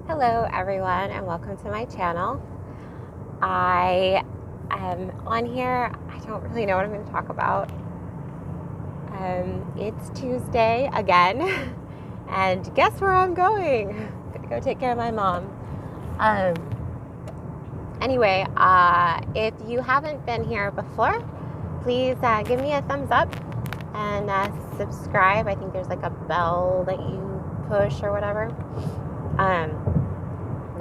Hello everyone and welcome to my channel. I am on here. I don't really know what I'm going to talk about. It's Tuesday again and guess where I'm going? I'm going to go take care of my mom. Anyway, if you haven't been here before, please give me a thumbs up and subscribe. I think there's like a bell that you push or whatever.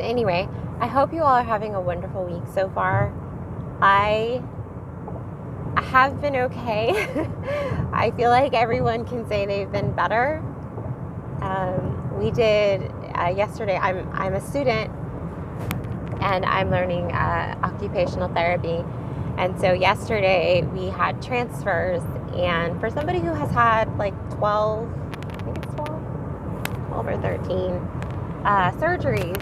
Anyway, I hope you all are having a wonderful week so far. I have been okay. I feel like everyone can say they've been better. We did yesterday. I'm a student and I'm learning occupational therapy. And so yesterday we had transfers, and for somebody who has had like 12 or 13 surgeries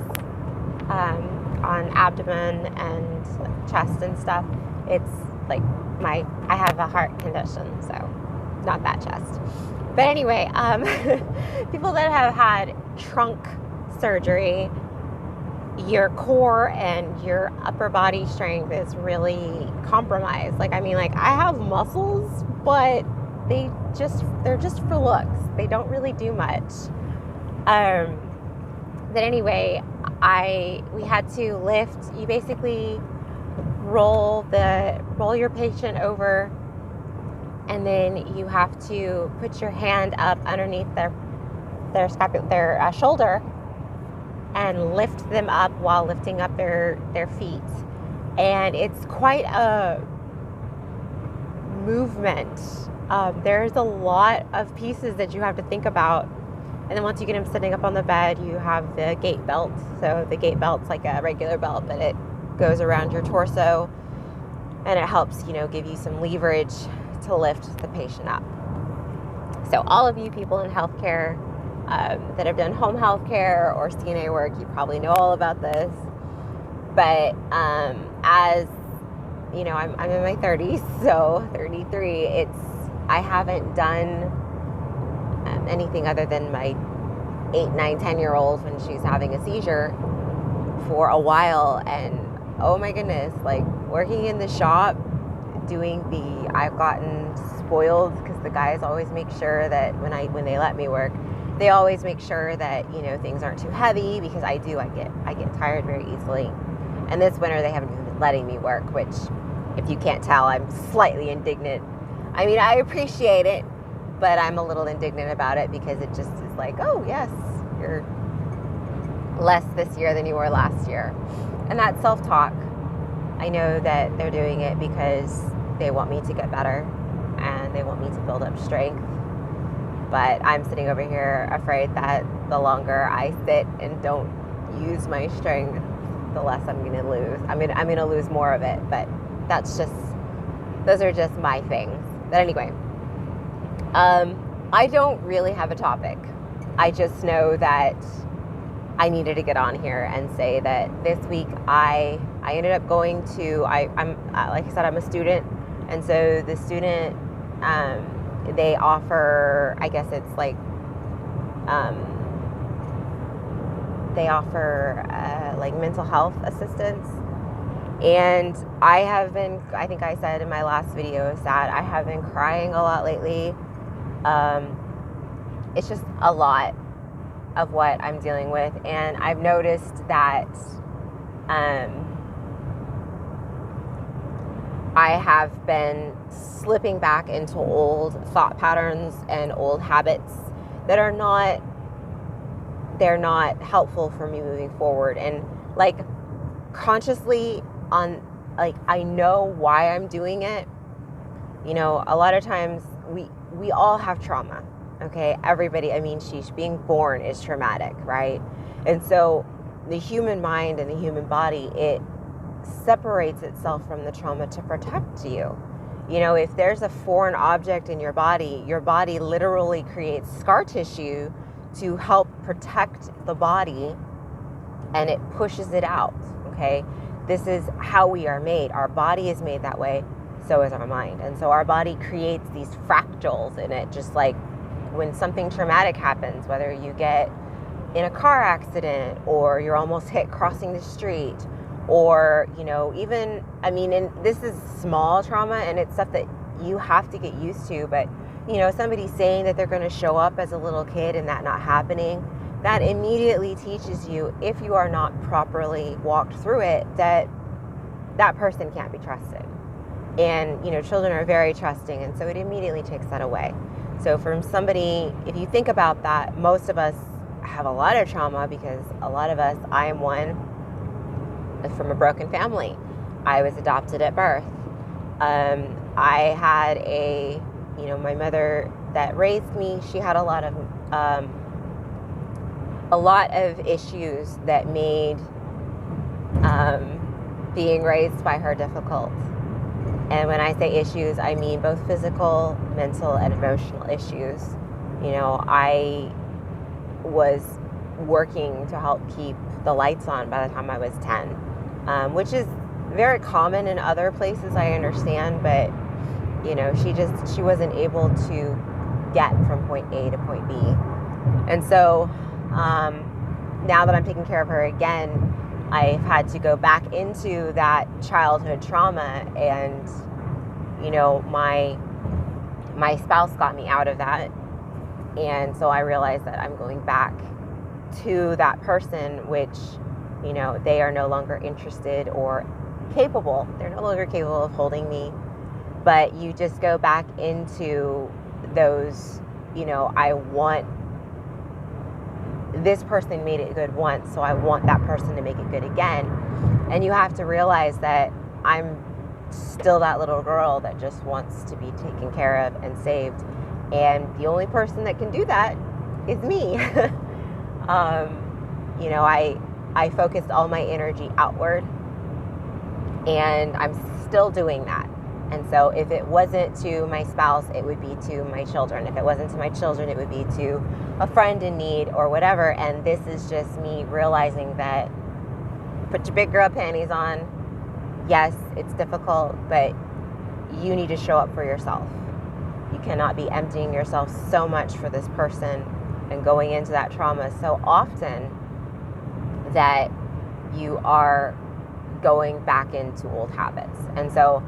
on abdomen and like chest and stuff, it's like I have a heart condition, so not that chest. But anyway, people that have had trunk surgery, your core and your upper body strength is really compromised. Like, I mean, like I have muscles, but they're just for looks. They don't really do much. But anyway, we had to lift. You basically roll your patient over, and then you have to put your hand up underneath their shoulder and lift them up while lifting up their feet. And it's quite a movement. There's a lot of pieces that you have to think about. And then once you get them sitting up on the bed, you have the gait belt. So the gait belt's like a regular belt, but it goes around your torso and it helps, give you some leverage to lift the patient up. So all of you people in healthcare that have done home healthcare or CNA work, you probably know all about this. But as you know, I'm in my 30s, so 33. I haven't done anything other than my 8, 9, 10-year-old when she's having a seizure for a while. And oh my goodness, like working in the shop, I've gotten spoiled because the guys always make sure that when they let me work, they always make sure that things aren't too heavy, because I get tired very easily. And this winter they haven't even been letting me work, which, if you can't tell, I'm slightly indignant. I mean, I appreciate it, but I'm a little indignant about it because it just is like, oh yes, you're less this year than you were last year. And that's self-talk. I know that they're doing it because they want me to get better and they want me to build up strength. But I'm sitting over here afraid that the longer I sit and don't use my strength, the less I'm going to lose. I'm going to lose more of it, but those are just my things. But anyway, I don't really have a topic. I just know that I needed to get on here and say that this week I ended up going to, I'm like I said, I'm a student. And so the student, they offer, I guess it's like, they offer like mental health assistance. And I think I said in my last video that I have been crying a lot lately. It's just a lot of what I'm dealing with. And I've noticed that I have been slipping back into old thought patterns and old habits that they're not helpful for me moving forward. And like consciously I know why I'm doing it. A lot of times we all have trauma. Okay, everybody. I mean, being born is traumatic, right? And so the human mind and the human body, it separates itself from the trauma to protect you. If there's a foreign object in your body literally creates scar tissue to help protect the body, and it pushes it out. Okay, this is how we are made. Our body is made that way, so is our mind. And so our body creates these fractals in it, just like when something traumatic happens, whether you get in a car accident, or you're almost hit crossing the street, or, even, and this is small trauma and it's stuff that you have to get used to, but, somebody saying that they're going to show up as a little kid and that not happening, that immediately teaches you, if you are not properly walked through it, that person can't be trusted. And, children are very trusting, and so it immediately takes that away. So from somebody, if you think about that, most of us have a lot of trauma, because a lot of us, I am one, from a broken family. I was adopted at birth. I had my mother that raised me, she had a lot of issues that made being raised by her difficult. And when I say issues, I mean both physical, mental, and emotional issues. I was working to help keep the lights on by the time I was 10, which is very common in other places, I understand, but she wasn't able to get from point A to point B. And so now that I'm taking care of her again, I've had to go back into that childhood trauma, and my spouse got me out of that. And so I realized that I'm going back to that person, which they are no longer interested or capable. They're no longer capable of holding me. But you just go back into those, I want, this person made it good once, so I want that person to make it good again. And you have to realize that I'm still that little girl that just wants to be taken care of and saved. And the only person that can do that is me. I focused all my energy outward, and I'm still doing that. And so if it wasn't to my spouse, it would be to my children. If it wasn't to my children, it would be to a friend in need or whatever. And this is just me realizing that put your big girl panties on. Yes, it's difficult, but you need to show up for yourself. You cannot be emptying yourself so much for this person and going into that trauma so often that you are going back into old habits. And so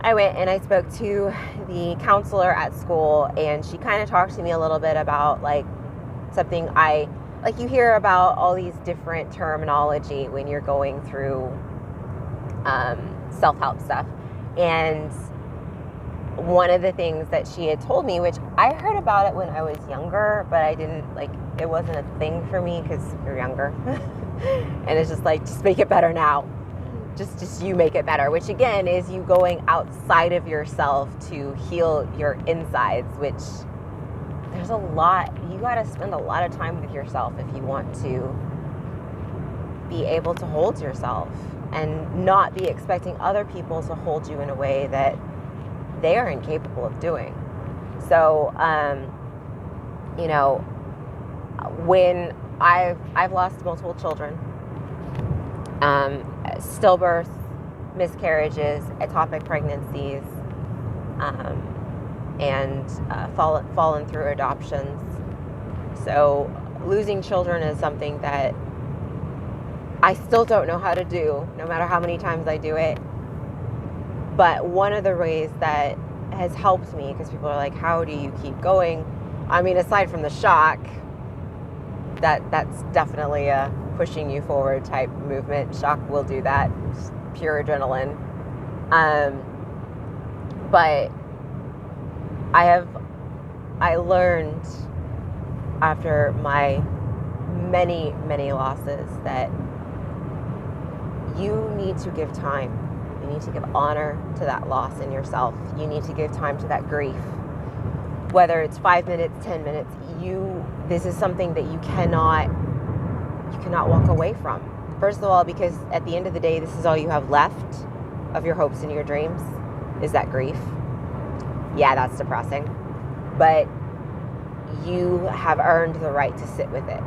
I went and I spoke to the counselor at school, and she kind of talked to me a little bit about something you hear about all these different terminology when you're going through self-help stuff. And one of the things that she had told me, which I heard about it when I was younger, but I didn't it wasn't a thing for me because you're younger. And it's just just make it better now. Just you make it better, which again is you going outside of yourself to heal your insides, which there's a lot, you got to spend a lot of time with yourself if you want to be able to hold yourself and not be expecting other people to hold you in a way that they are incapable of doing. So, when I've lost multiple children, stillbirth, miscarriages, ectopic pregnancies, and fallen through adoptions. So losing children is something that I still don't know how to do, no matter how many times I do it. But one of the ways that has helped me, because people are like, how do you keep going? I mean, aside from the shock, that's definitely a pushing you forward type movement. Shock will do that. Just pure adrenaline. But I learned after my many, many losses that you need to give time. You need to give honor to that loss in yourself. You need to give time to that grief. Whether it's 5 minutes, 10 minutes, this is something that you cannot walk away from. First of all, because at the end of the day, this is all you have left of your hopes and your dreams, is that grief. Yeah, that's depressing. But you have earned the right to sit with it.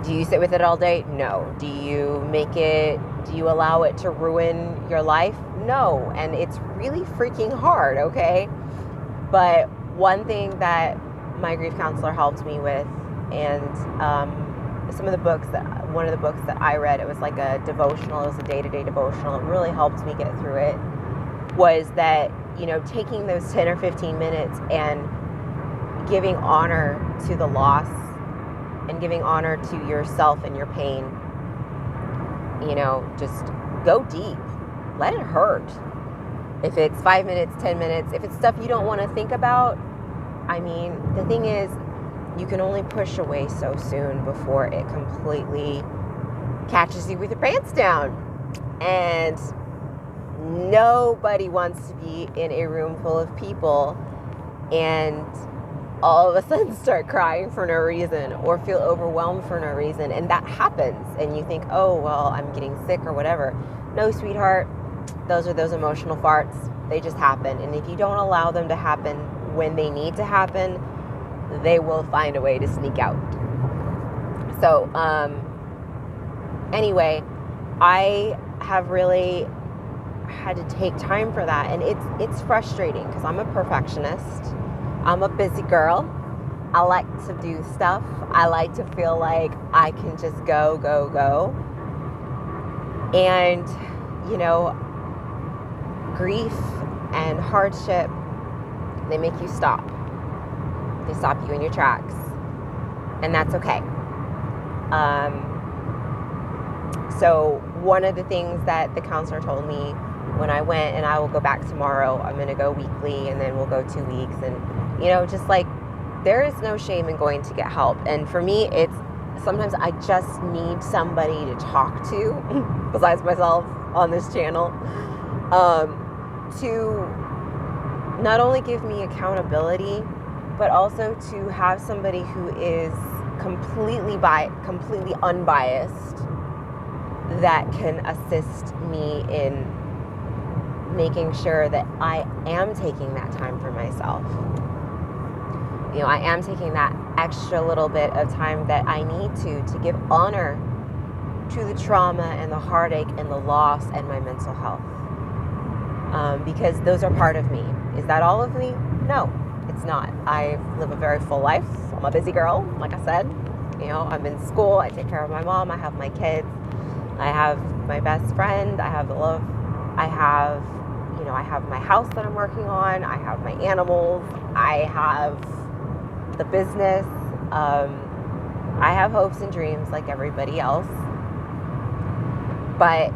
Do you sit with it all day? No. Do you allow it to ruin your life? No. And it's really freaking hard, okay? But one thing that my grief counselor helped me with And some of the books one of the books that I read, it was like a devotional, it was a day-to-day devotional. It really helped me get through it. Was that, taking those 10 or 15 minutes and giving honor to the loss and giving honor to yourself and your pain. Just go deep. Let it hurt. If it's 5 minutes, 10 minutes, if it's stuff you don't want to think about, the thing is, you can only push away so soon before it completely catches you with your pants down. And nobody wants to be in a room full of people and all of a sudden start crying for no reason or feel overwhelmed for no reason. And that happens. And you think, oh, well, I'm getting sick or whatever. No, sweetheart, those are those emotional farts. They just happen. And if you don't allow them to happen when they need to happen, they will find a way to sneak out. So, anyway, I have really had to take time for that. And it's frustrating because I'm a perfectionist. I'm a busy girl. I like to do stuff. I like to feel like I can just go. And, grief and hardship, they make you stop. They stop you in your tracks. And that's okay. So one of the things that the counselor told me when I went, and I will go back tomorrow, I'm going to go weekly and then we'll go 2 weeks. And, just like, there is no shame in going to get help. And for me, it's sometimes I just need somebody to talk to besides myself on this channel, to not only give me accountability, but also to have somebody who is completely unbiased that can assist me in making sure that I am taking that time for myself. I am taking that extra little bit of time that I need to give honor to the trauma and the heartache and the loss and my mental health. Because those are part of me. Is that all of me? No, it's not. I live a very full life. I'm a busy girl, like I said. I'm in school. I take care of my mom. I have my kids. I have my best friend. I have the love. I have my house that I'm working on. I have my animals. I have the business. I have hopes and dreams like everybody else. But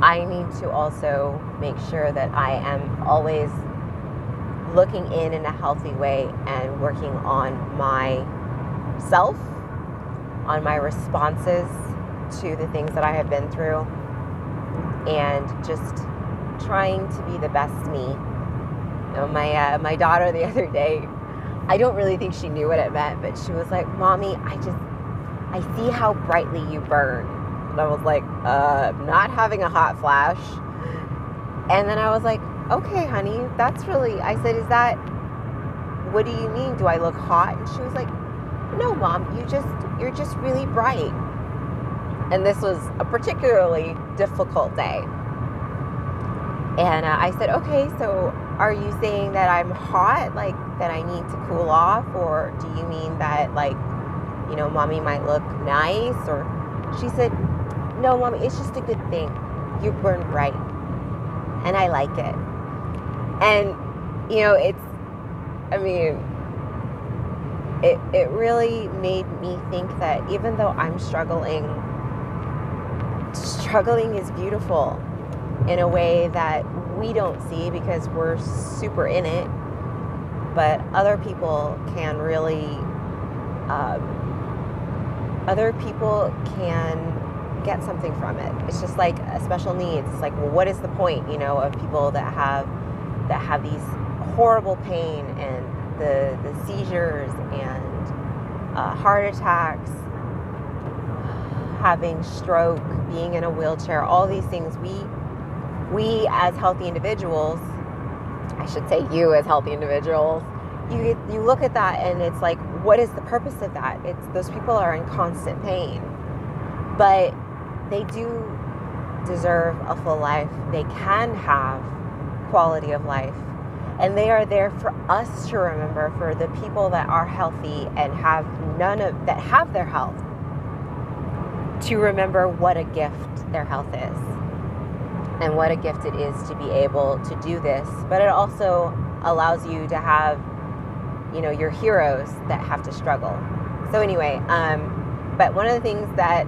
I need to also make sure that I am always looking in a healthy way and working on myself, on my responses to the things that I have been through, and just trying to be the best me. My daughter the other day, I don't really think she knew what it meant, but she was like, "Mommy, I see how brightly you burn." And I was like, not having a hot flash. And then I was like, okay, honey, that's really, I said, what do you mean? Do I look hot? And she was like, no, Mom, you're just really bright. And this was a particularly difficult day. And I said, okay, so are you saying that I'm hot, like that I need to cool off? Or do you mean that, like, Mommy might look nice? Or she said, no, Mommy, it's just a good thing. You burn bright. And I like it. And, it really made me think that even though I'm struggling is beautiful in a way that we don't see because we're super in it. But other people can really, get something from it. It's just like special needs. It's like, well, what is the point, of people that have these horrible pain and the seizures and heart attacks, having stroke, being in a wheelchair, all these things. We as healthy individuals, I should say you as healthy individuals, you look at that and it's like, what is the purpose of that? It's those people are in constant pain, but they do deserve a full life. They can have quality of life. And they are there for us to remember, for the people that are healthy and have that have their health, to remember what a gift their health is and what a gift it is to be able to do this. But it also allows you to have, your heroes that have to struggle. So anyway, but one of the things that,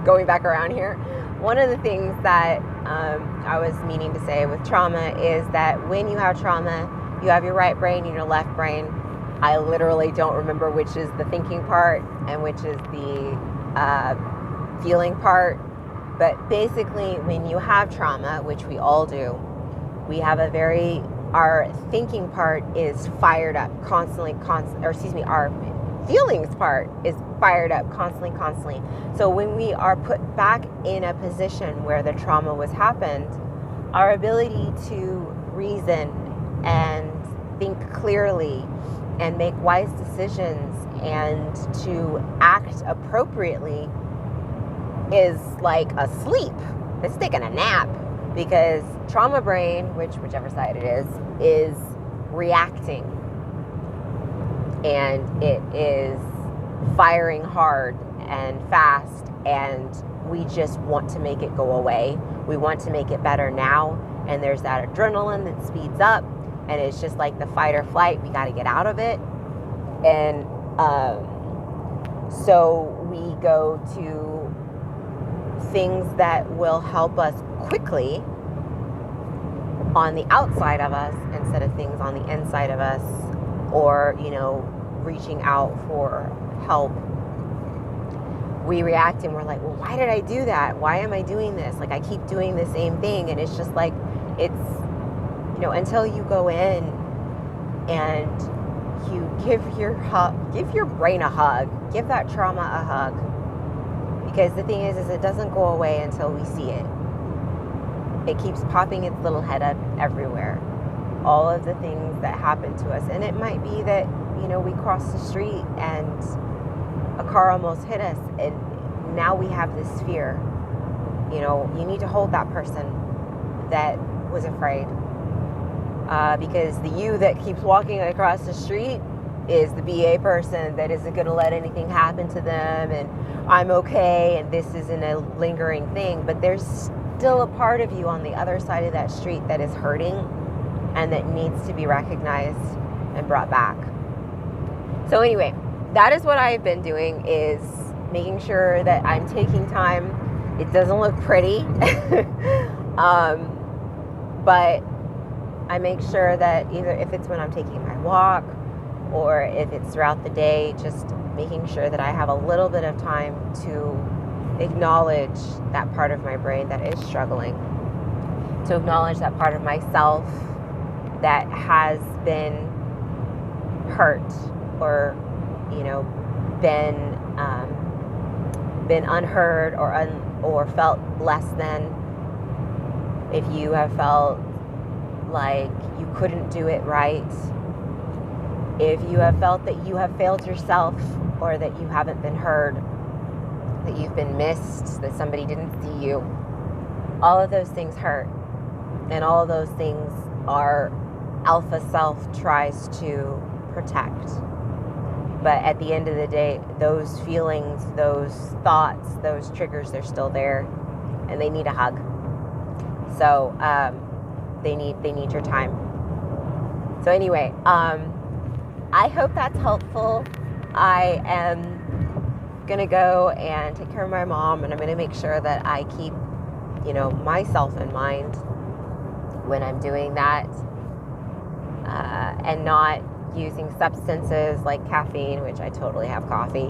going back around here, one of the things that I was meaning to say with trauma is that when you have trauma, you have your right brain and your left brain. I literally don't remember which is the thinking part and which is the feeling part. But basically, when you have trauma, which we all do, we have our thinking part is fired up constantly, our feelings part is fired up constantly. So when we are put back in a position where the trauma was happened, our ability to reason and think clearly and make wise decisions and to act appropriately is like asleep. It's taking a nap, because trauma brain, whichever side it is reacting, and it is firing hard and fast, and we just want to make it go away. We want to make it better now, and there's that adrenaline that speeds up, and it's just like the fight or flight. We got to get out of it. And so we go to things that will help us quickly on the outside of us instead of things on the inside of us, or reaching out for help. We react and we're like, well, why did I do that? Why am I doing this? Like, I keep doing the same thing. And it's just like, it's, until you go in and you give your brain a hug, give that trauma a hug. Because the thing is it doesn't go away until we see it. It keeps popping its little head up everywhere. All of the things that happen to us. And it might be that, we crossed the street and a car almost hit us, and now we have this fear. You need to hold that person that was afraid. Because the you that keeps walking across the street is the BA person that isn't going to let anything happen to them, and I'm okay, and this isn't a lingering thing. But there's still a part of you on the other side of that street that is hurting and that needs to be recognized and brought back. So anyway, that is what I've been doing, is making sure that I'm taking time. It doesn't look pretty, but I make sure that either if it's when I'm taking my walk or if it's throughout the day, just making sure that I have a little bit of time to acknowledge that part of my brain that is struggling, to acknowledge that part of myself that has been hurt or, been unheard or felt less than. If you have felt like you couldn't do it right, if you have felt that you have failed yourself, or that you haven't been heard, that you've been missed, that somebody didn't see you, all of those things hurt. And all of those things our alpha self tries to protect. But at the end of the day, those feelings, those thoughts, those triggers, they're still there, and they need a hug. So they need your time. So anyway, I hope that's helpful. I am going to go and take care of my mom, and I'm going to make sure that I keep, myself in mind when I'm doing that, and not using substances like caffeine, which I totally have coffee,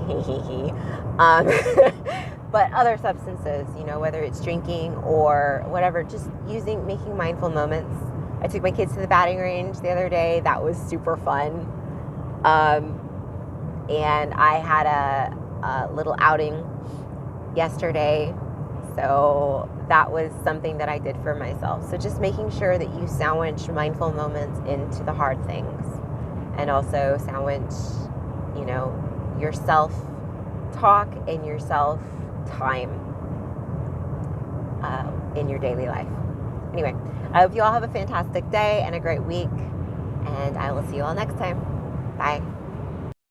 but other substances, whether it's drinking or whatever, just making mindful moments. I took my kids to the batting range the other day. That was super fun. And I had a little outing yesterday. So that was something that I did for myself. So just making sure that you sandwich mindful moments into the hard things, and also sandwich, your self-talk and your self-time in your daily life. Anyway, I hope you all have a fantastic day and a great week. And I will see you all next time. Bye.